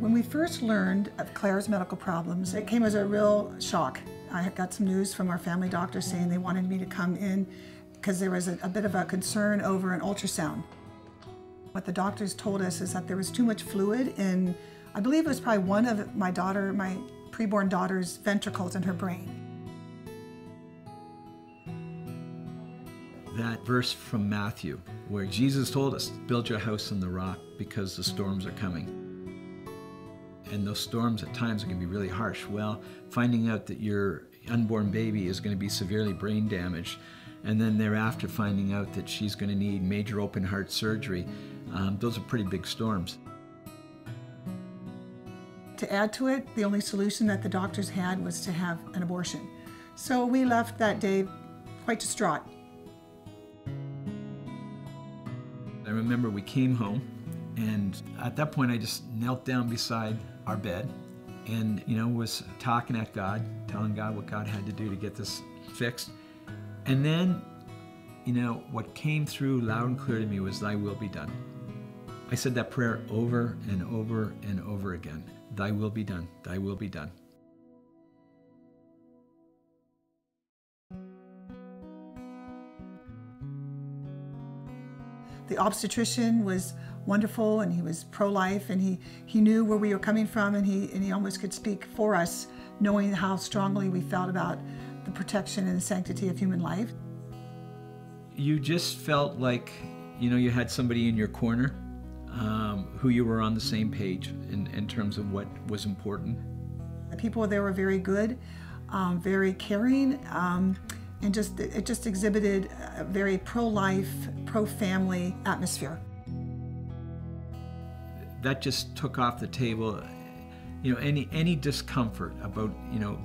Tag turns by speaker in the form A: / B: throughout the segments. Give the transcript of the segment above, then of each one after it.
A: When we first learned of Claire's medical problems, it came as a real shock. I got some news from our family doctor saying they wanted me to come in because there was a bit of a concern over an ultrasound. What the doctors told us is that there was too much fluid in, I believe it was probably one of my preborn daughter's ventricles in her brain.
B: That verse from Matthew, where Jesus told us, build your house on the rock because the storms are coming. And those storms at times are going to be really harsh. Well, finding out that your unborn baby is going to be severely brain damaged, and then thereafter finding out that she's going to need major open heart surgery, those are pretty big storms.
A: To add to it, the only solution that the doctors had was to have an abortion. So we left that day quite distraught.
B: I remember we came home, and at that point I just knelt down beside our bed and, was talking at God, telling God what God had to do to get this fixed. And then, what came through loud and clear to me was, thy will be done. I said that prayer over and over and over again. Thy will be done, thy will be done.
A: The obstetrician was wonderful, and he was pro-life, and he knew where we were coming from, and he almost could speak for us, knowing how strongly we felt about the protection and the sanctity of human life.
B: You just felt like, you had somebody in your corner who you were on the same page in terms of what was important.
A: The people there were very good, very caring, and it just exhibited a very pro-life, pro-family atmosphere.
B: That just took off the table, any discomfort about,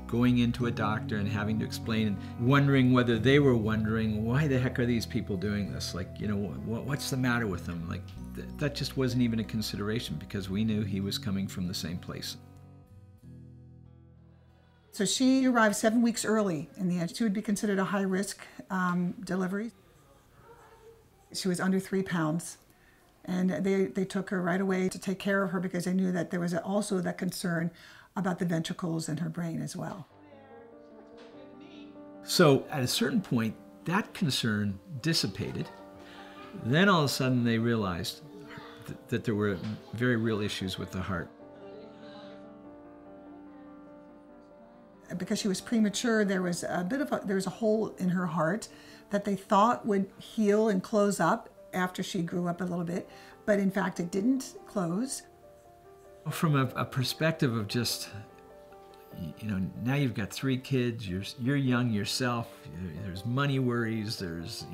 B: going into a doctor and having to explain and wondering whether they were wondering, why the heck are these people doing this? Like, what's the matter with them? Like, that just wasn't even a consideration because we knew he was coming from the same place.
A: So she arrived 7 weeks early in the end. She would be considered a high-risk delivery. She was under 3 pounds. And they took her right away to take care of her because they knew that there was also that concern about the ventricles in her brain as well.
B: So at a certain point, that concern dissipated. Then all of a sudden they realized that there were very real issues with the heart.
A: Because she was premature, there was a hole in her heart that they thought would heal and close up after she grew up a little bit, but in fact it didn't close.
B: From a perspective of just, now you've got 3 kids, you're young yourself, there's money worries, there's,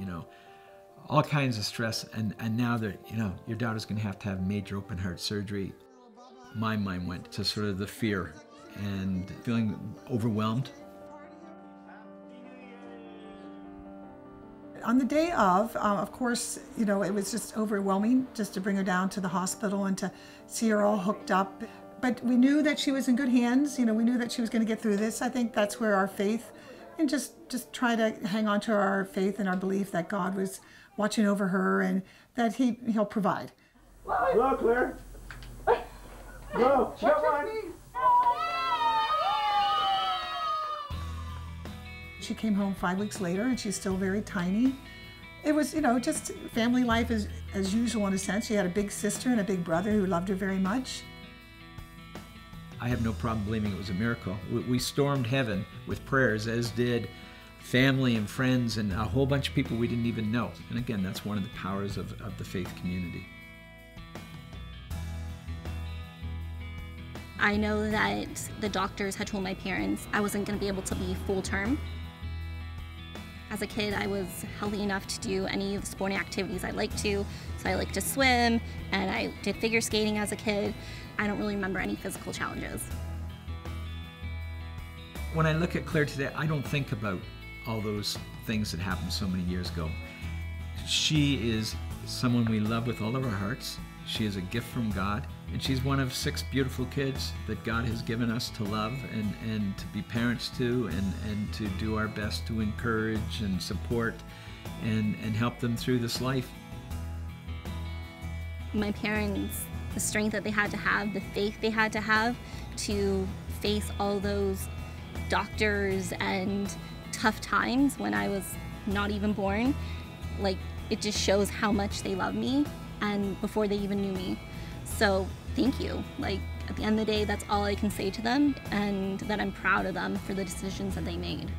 B: all kinds of stress, and now that, your daughter's going to have major open heart surgery. My mind went to sort of the fear and feeling overwhelmed.
A: On the day of course, it was just overwhelming just to bring her down to the hospital and to see her all hooked up. But we knew that she was in good hands. We knew that she was going to get through this. I think that's where our faith, and just try to hang on to our faith and our belief that God was watching over her and that He'll provide.
C: Hello, Claire. Hello. Come on.
A: She came home 5 weeks later, and she's still very tiny. It was, just family life as usual in a sense. She had a big sister and a big brother who loved her very much.
B: I have no problem believing it was a miracle. We stormed heaven with prayers, as did family and friends and a whole bunch of people we didn't even know. And again, that's one of the powers of the faith community.
D: I know that the doctors had told my parents I wasn't going to be able to be full-term. As a kid, I was healthy enough to do any of the sporting activities I liked to. So I liked to swim, and I did figure skating as a kid. I don't really remember any physical challenges.
B: When I look at Claire today, I don't think about all those things that happened so many years ago. She is someone we love with all of our hearts. She is a gift from God, and she's one of 6 beautiful kids that God has given us to love and to be parents to, and to do our best to encourage and support and help them through this life.
D: My parents the strength that they had to have, the faith they had to have to face all those doctors and tough times when I was not even born. Like, it just shows how much they love me, and before they even knew me. So thank you. Like, at the end of the day, that's all I can say to them, and that I'm proud of them for the decisions that they made.